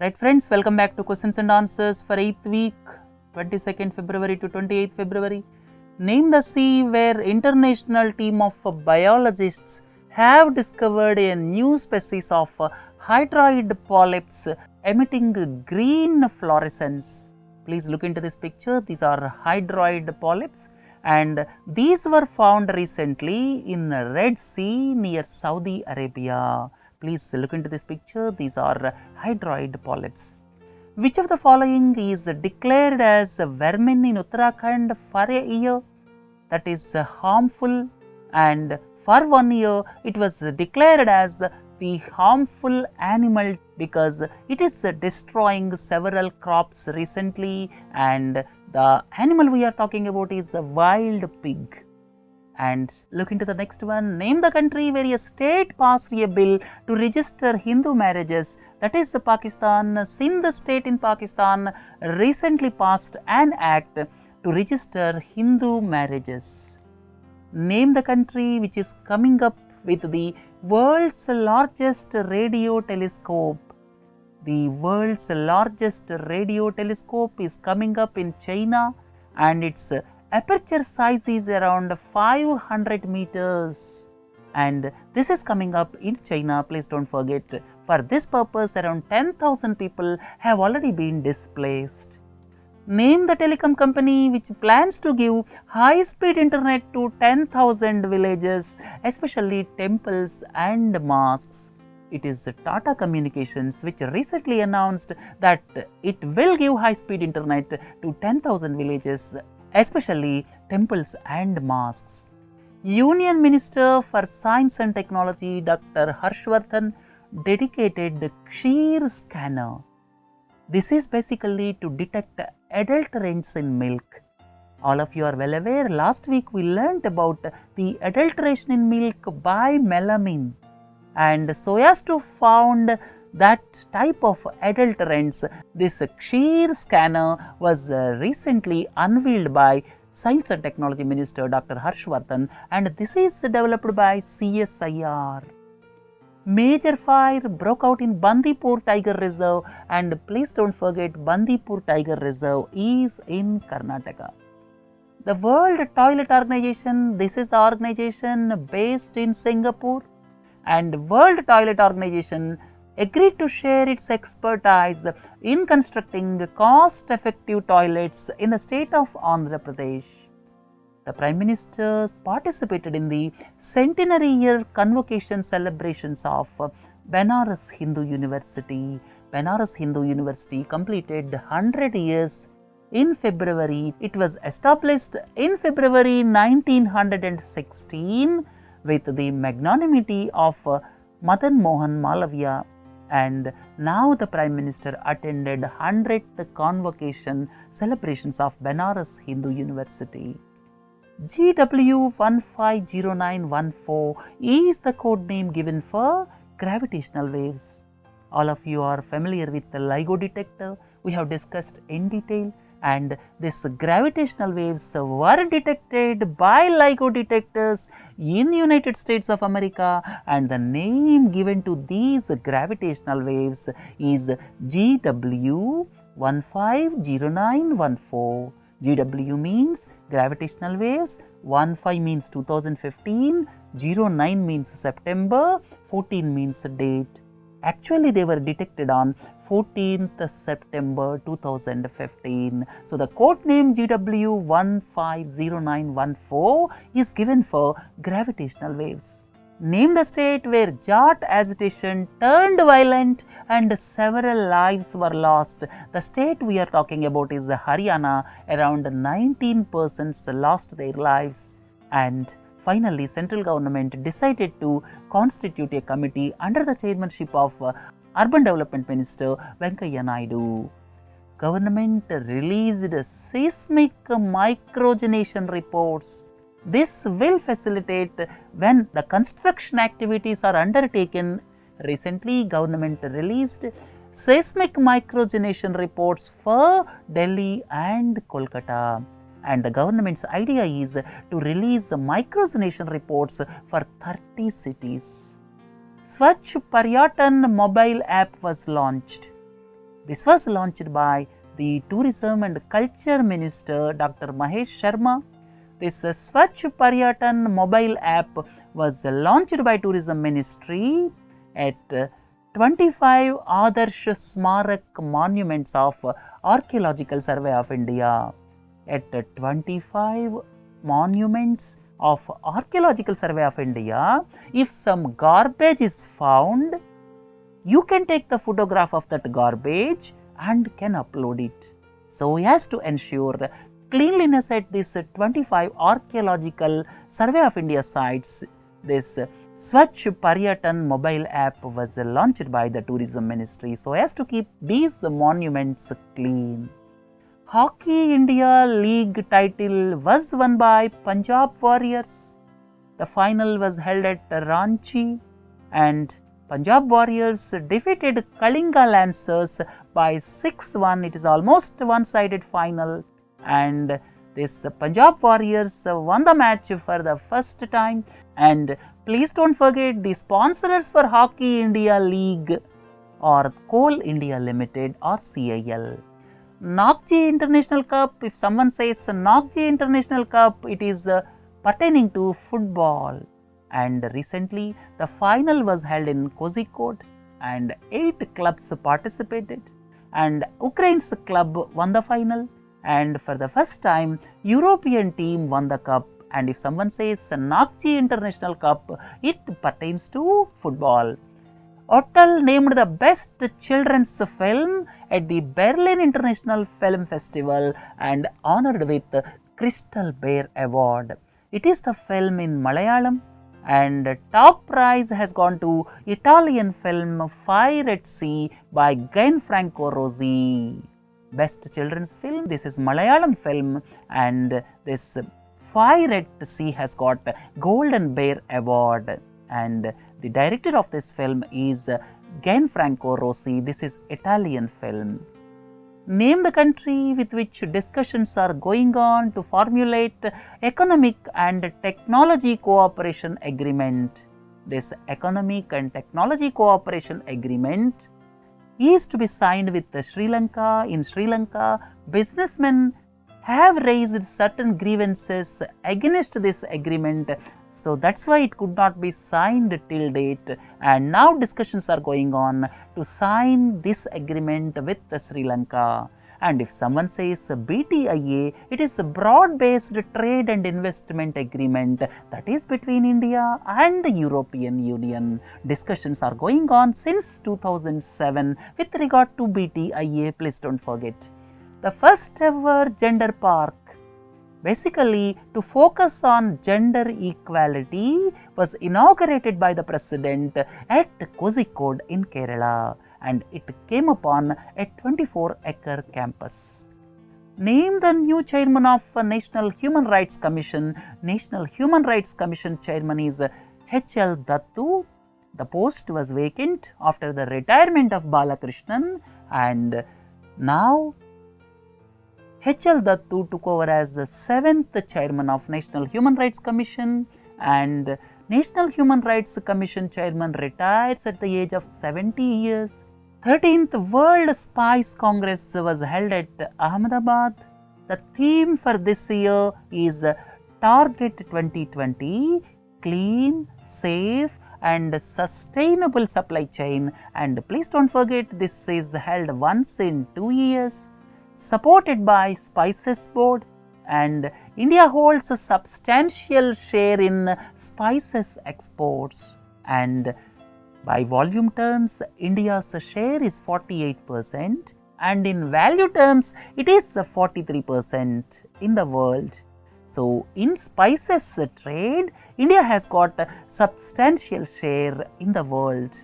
Alright friends, welcome back to questions and answers for 8th week, 22nd February to 28th February. Name the sea where international team of biologists have discovered a new species of hydroid polyps emitting green fluorescence. Please look into this picture. These are hydroid polyps and these were found recently in Red Sea near Saudi Arabia. Please look into this picture. These are hydroid polyps. Which of the following is declared as vermin in Uttarakhand for a year? That is harmful, and for 1 year it was declared as the harmful animal because it is destroying several crops recently, and the animal we are talking about is a wild pig. And look into the next one. Name the country where a state passed a bill to register Hindu marriages. That is Pakistan. Sindh state in Pakistan recently passed an act to register Hindu marriages. Name the country which is coming up with the world's largest radio telescope. The world's largest radio telescope is coming up in China, and its aperture size is around 500 meters, and this is coming up in China. Please don't forget, for this purpose around 10,000 people have already been displaced. Name the telecom company which plans to give high-speed internet to 10,000 villages, especially temples and mosques. It is Tata Communications, which recently announced that it will give high-speed internet to 10,000 villages, especially temples and mosques. Union Minister for Science and Technology Dr. Vardhan dedicated the Ksheer-Scanner. This is basically to detect adulterants in milk. All of you are well aware, last week we learnt about the adulteration in milk by melamine, and so as to found that type of adulterants, this Ksheer-Scanner was recently unveiled by Science and Technology Minister Dr. Vardhan, and this is developed by CSIR. Major fire broke out in Bandipur Tiger Reserve, and please don't forget, Bandipur Tiger Reserve is in Karnataka. The World Toilet Organization, this is the organization based in Singapore, and World Toilet Organization agreed to share its expertise in constructing cost-effective toilets in the state of Andhra Pradesh. The Prime Minister participated in the centenary year convocation celebrations of Banaras Hindu University. Banaras Hindu University completed 100 years in February. It was established in February 1916 with the magnanimity of Madan Mohan Malaviya, and now the Prime Minister attended 100th convocation celebrations of Banaras Hindu University. GW150914 is the code name given for gravitational waves. All of you are familiar with the LIGO detector. We have discussed in detail, and this gravitational waves were detected by LIGO detectors in United States of America, and the name given to these gravitational waves is GW150914. GW means gravitational waves, 15 means 2015, 09 means September, 14 means date. Actually, they were detected on 14th September 2015. So, the code name GW150914 is given for gravitational waves. Name the state where Jat agitation turned violent and several lives were lost. The state we are talking about is Haryana. Around 19 persons lost their lives. And finally, central government decided to constitute a committee under the chairmanship of Urban Development Minister Venkaiah Naidu. Government released seismic microzonation reports. This will facilitate when the construction activities are undertaken. Recently, government released seismic microzonation reports for Delhi and Kolkata. And the government's idea is to release the microzonation reports for 30 cities. Swachh Paryatan mobile app was launched. This was launched by the Tourism and Culture Minister Dr. Mahesh Sharma. This Swachh Paryatan mobile app was launched by Tourism Ministry at 25 Adarsh Smarak monuments of Archaeological Survey of India. At 25 monuments of Archaeological Survey of India, if some garbage is found, you can take the photograph of that garbage and can upload it. So as to ensure cleanliness at this 25 Archaeological Survey of India sites, this Swachh Paryatan mobile app was launched by the Tourism Ministry so as to keep these monuments clean. Hockey India League title was won by Punjab Warriors. The final was held at Ranchi and Punjab Warriors defeated Kalinga Lancers by 6-1. It is almost one-sided final, and this Punjab Warriors won the match for the first time. And please don't forget, the sponsors for Hockey India League are Coal India Limited or CIL. Nagjee International Cup, if someone says Nagjee International Cup, it is pertaining to football. And recently the final was held in Kozhikode and 8 clubs participated, and Ukraine's club won the final, and for the first time European team won the cup. And if someone says Nagjee International Cup, it pertains to football. Ottal named the best children's film at the Berlin International Film Festival and honored with Crystal Bear Award. It is the film in Malayalam, and top prize has gone to Italian film Fire at Sea by Gianfranco Rosi. Best children's film, this is Malayalam film, and this Fire at Sea has got Golden Bear Award, and the director of this film is Gianfranco Rosi. This is Italian film. Name the country with which discussions are going on to formulate economic and technology cooperation agreement. This economic and technology cooperation agreement is to be signed with Sri Lanka. In Sri Lanka, businessmen have raised certain grievances against this agreement. So that's why it could not be signed till date, and now discussions are going on to sign this agreement with Sri Lanka. And if someone says BTIA, it is a broad-based trade and investment agreement that is between India and the European Union. Discussions are going on since 2007 with regard to BTIA. Please don't forget. The first ever gender park, basically to focus on gender equality, was inaugurated by the President at Kozhikode in Kerala, and it came upon a 24-acre campus. Name the new chairman of National Human Rights Commission. National Human Rights Commission chairman is H.L. Dattu. The post was vacant after the retirement of Balakrishnan, and now H.L. Dattu took over as the 7th chairman of National Human Rights Commission, and National Human Rights Commission chairman retires at the age of 70 years. 13th World Spice Congress was held at Ahmedabad. The theme for this year is Target 2020, Clean, Safe and Sustainable Supply Chain, and please don't forget, this is held once in 2 years. Supported by Spices Board, and India holds a substantial share in spices exports, and by volume terms India's share is 48%, and in value terms it is 43% in the world. So in spices trade, India has got a substantial share in the world.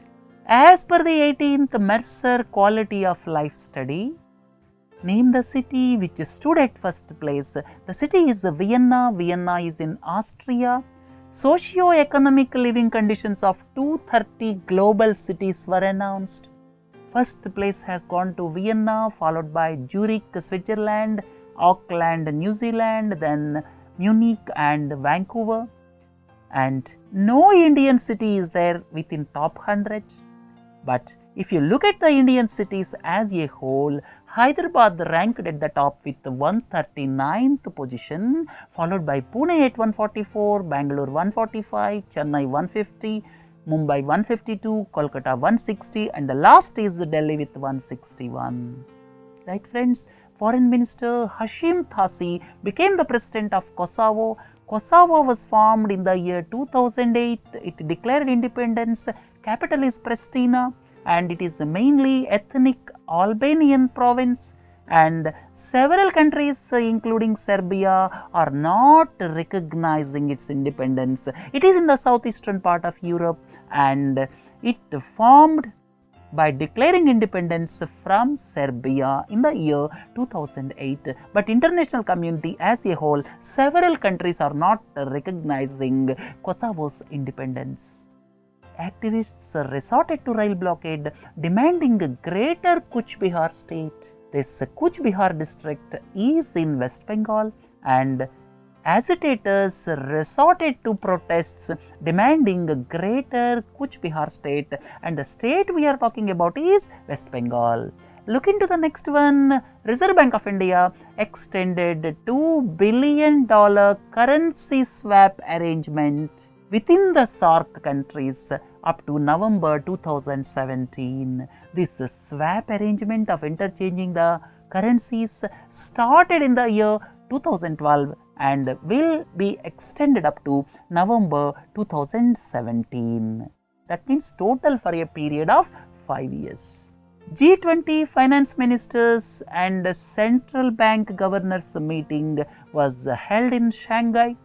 As per the 18th Mercer Quality of Life study, name the city which stood at first place. The city is Vienna. Vienna is in Austria. Socio-economic living conditions of 230 global cities were announced. First place has gone to Vienna, followed by Zurich, Switzerland, Auckland, New Zealand, then Munich and Vancouver. And no Indian city is there within top 100. But If you look at the Indian cities as a whole, Hyderabad ranked at the top with 139th position, followed by Pune at 144, Bangalore 145, Chennai 150, Mumbai 152, Kolkata 160, and the last is Delhi with 161. Right friends, Foreign Minister Hashim Thasi became the President of Kosovo. Kosovo was formed in the year 2008. It declared independence. Capital is Pristina, and it is mainly ethnic Albanian province, and several countries including Serbia are not recognizing its independence. It is in the southeastern part of Europe, and it formed by declaring independence from Serbia in the year 2008. But international community as a whole, several countries are not recognizing Kosovo's independence. Activists resorted to rail blockade, demanding Greater Cooch state. This Cooch district is in West Bengal, and agitators resorted to protests demanding Greater Cooch state, and the state we are talking about is West Bengal. Look into the next one. Reserve Bank of India extended $2 billion currency swap arrangement within the SAARC countries up to November 2017. This swap arrangement of interchanging the currencies started in the year 2012 and will be extended up to November 2017. That means total for a period of 5 years. G20 finance ministers and central bank governors meeting was held in Shanghai,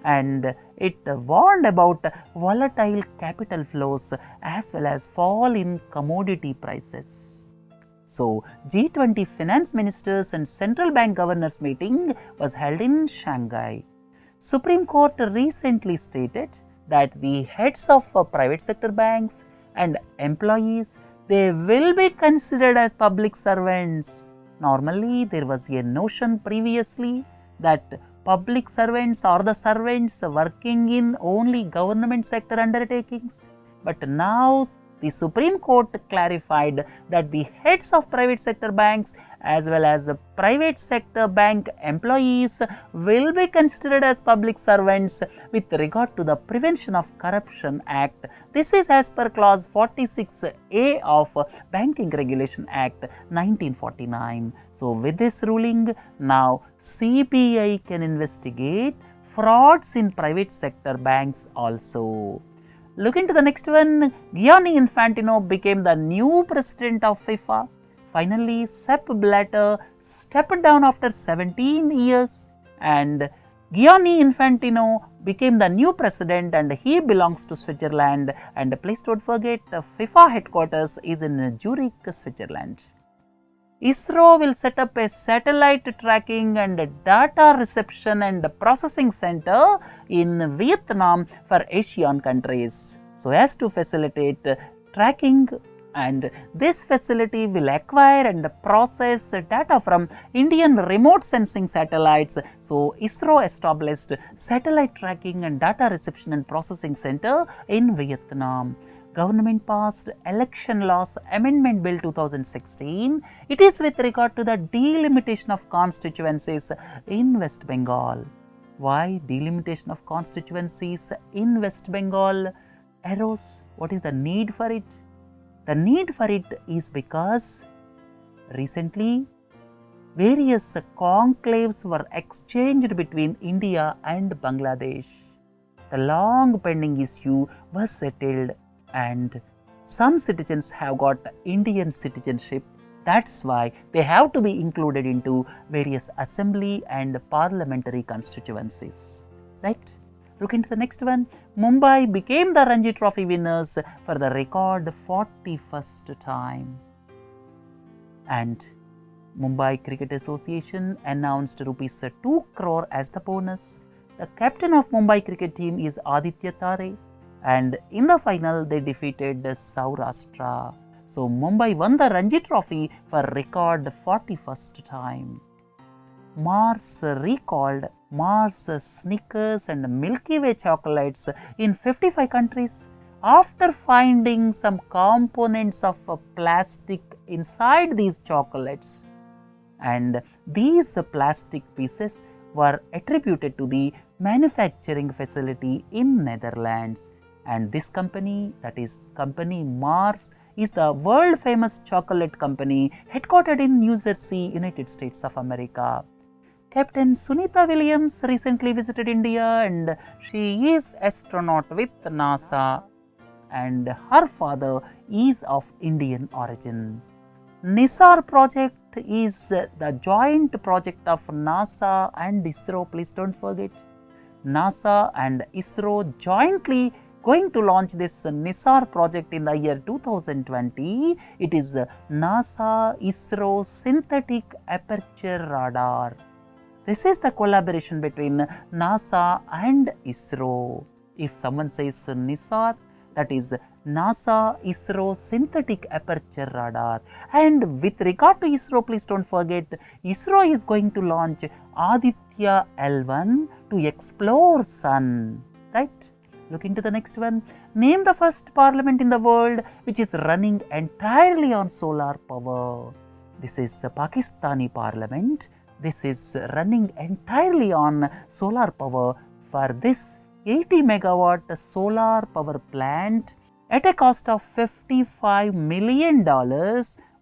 and it warned about volatile capital flows as well as fall in commodity prices. So, G20 finance ministers and central bank governors meeting was held in Shanghai. Supreme Court recently stated that the heads of private sector banks and employees, they will be considered as public servants. Normally, there was a notion previously that public servants are the servants working in only government sector undertakings. But now the Supreme Court clarified that the heads of private sector banks as well as private sector bank employees will be considered as public servants with regard to the Prevention of Corruption Act. This is as per clause 46A of Banking Regulation Act 1949. So, with this ruling, now CBI can investigate frauds in private sector banks also. Look into the next one. Gianni Infantino became the new president of FIFA. Finally, Sepp Blatter stepped down after 17 years, and Gianni Infantino became the new president, and he belongs to Switzerland. And please don't forget, FIFA headquarters is in Zurich, Switzerland. ISRO will set up a satellite tracking and data reception and processing center in Vietnam for Asian countries, so as to facilitate tracking, and this facility will acquire and process data from Indian remote sensing satellites. So, ISRO established satellite tracking and data reception and processing center in Vietnam. Government passed Election Laws Amendment Bill 2016. It is with regard to the delimitation of constituencies in West Bengal. Why delimitation of constituencies in West Bengal arose? What is the need for it? The need for it is because recently various conclaves were exchanged between India and Bangladesh. The long pending issue was settled, and some citizens have got Indian citizenship. That's why they have to be included into various assembly and parliamentary constituencies. Right? Look into the next one. Mumbai became the Ranji Trophy winners for the record 41st time. And Mumbai Cricket Association announced rupees 2 crore as the bonus. The captain of Mumbai cricket team is Aditya Tare, and in the final they defeated Saurashtra. So, Mumbai won the Ranji Trophy for record 41st time. Mars recalled Mars Snickers and Milky Way chocolates in 55 countries after finding some components of plastic inside these chocolates, and these plastic pieces were attributed to the manufacturing facility in Netherlands. And this company, that is company Mars, is the world famous chocolate company headquartered in New Jersey, United States of America. Captain Sunita Williams recently visited India, and she is astronaut with NASA, and her father is of Indian origin. NISAR project is the joint project of NASA and ISRO. Please don't forget, NASA and ISRO jointly going to launch this NISAR project in the year 2020. It is NASA ISRO Synthetic Aperture Radar. This is the collaboration between NASA and ISRO. If someone says NISAR, that is NASA ISRO Synthetic Aperture Radar. And with regard to ISRO, please don't forget, ISRO is going to launch Aditya L1 to explore Sun, right? Look into the next one. Name the first parliament in the world which is running entirely on solar power. This is the Pakistani parliament. This is running entirely on solar power. For this 80 megawatt solar power plant at a cost of $55 million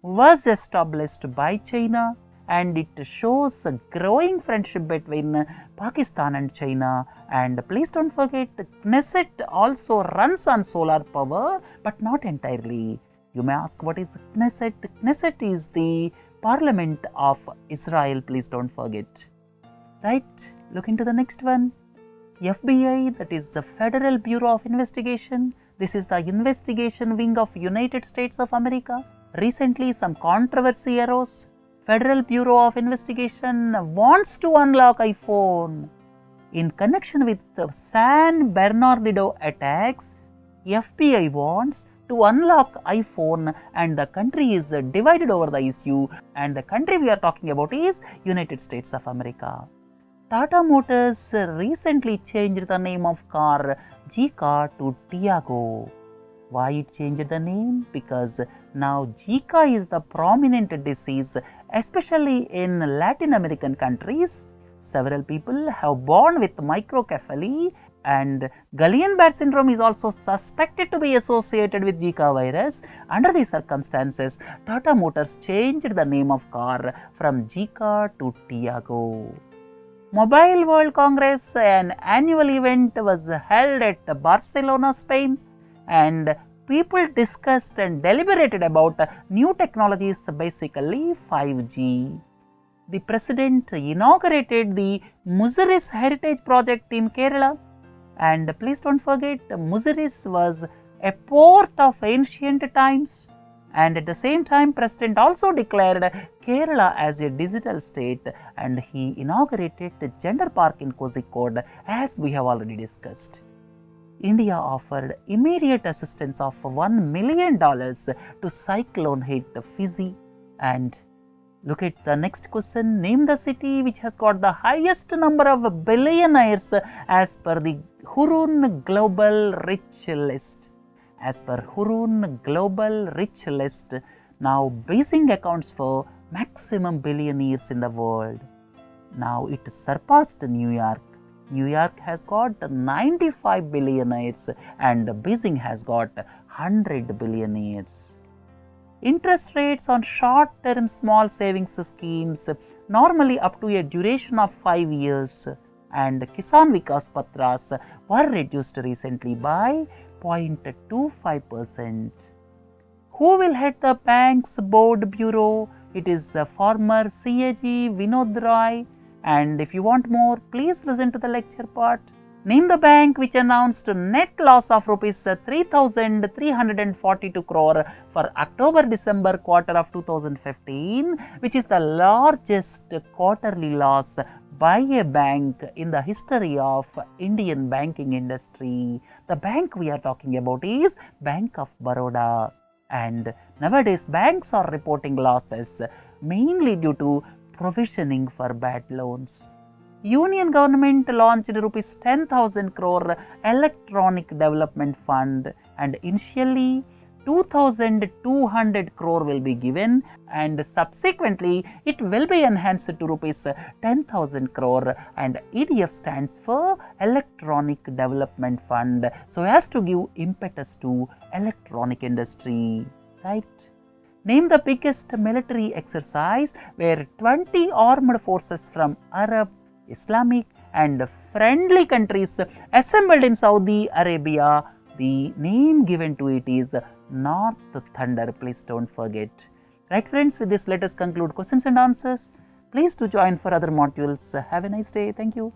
was established by China, and it shows a growing friendship between Pakistan and China. And please don't forget, Knesset also runs on solar power, but not entirely. You may ask, what is Knesset? Knesset is the parliament of Israel. Please don't forget, right? Look into the next one. FBI, that is the Federal Bureau of Investigation. This is the investigation wing of United States of America. Recently, some controversy arose. Federal Bureau of Investigation wants to unlock iPhone. In connection with the San Bernardino attacks, FBI wants to unlock iPhone, and the country is divided over the issue, and the country we are talking about is United States of America. Tata Motors recently changed the name of car Zika to Tiago. Why it changed the name? Because now Zika is the prominent disease, especially in Latin American countries. Several people have born with microcephaly, and Guillain-Barré syndrome is also suspected to be associated with Zika virus. Under these circumstances, Tata Motors changed the name of car from Zika to Tiago. Mobile World Congress, an annual event, was held at Barcelona, Spain, and people discussed and deliberated about new technologies, basically 5G. The President inaugurated the Muziris Heritage Project in Kerala, and please don't forget, Muziris was a port of ancient times, and at the same time President also declared Kerala as a digital state, and he inaugurated the Gender Park in Kozhikode, as we have already discussed. India offered immediate assistance of $1 million to cyclone hit Fiji. And look at the next question. Name the city which has got the highest number of billionaires as per the Hurun Global Rich List. As per Hurun Global Rich List, now Beijing accounts for maximum billionaires in the world. Now it surpassed New York. New York has got 95 billionaires and Beijing has got 100 billionaires. Interest rates on short-term small savings schemes, normally up to a duration of 5 years, and Kisan Vikas Patras were reduced recently by 0.25%. Who will head the bank's board bureau? It is former CAG Vinod Roy. And if you want more, please listen to the lecture part. Name the bank which announced net loss of rupees 3,342 crore for October-December quarter of 2015, which is the largest quarterly loss by a bank in the history of Indian banking industry. The bank we are talking about is Bank of Baroda. And nowadays banks are reporting losses mainly due to provisioning for bad loans. Union government launched rupees 10,000 crore electronic development fund, and initially 2,200 crore will be given, and subsequently it will be enhanced to rupees 10,000 crore, and EDF stands for Electronic Development Fund, so as to give impetus to electronic industry, right? Name the biggest military exercise where 20 armed forces from Arab, Islamic and friendly countries assembled in Saudi Arabia. The name given to it is North Thunder. Please don't forget. Right friends, with this let us conclude questions and answers. Please do join for other modules. Have a nice day. Thank you.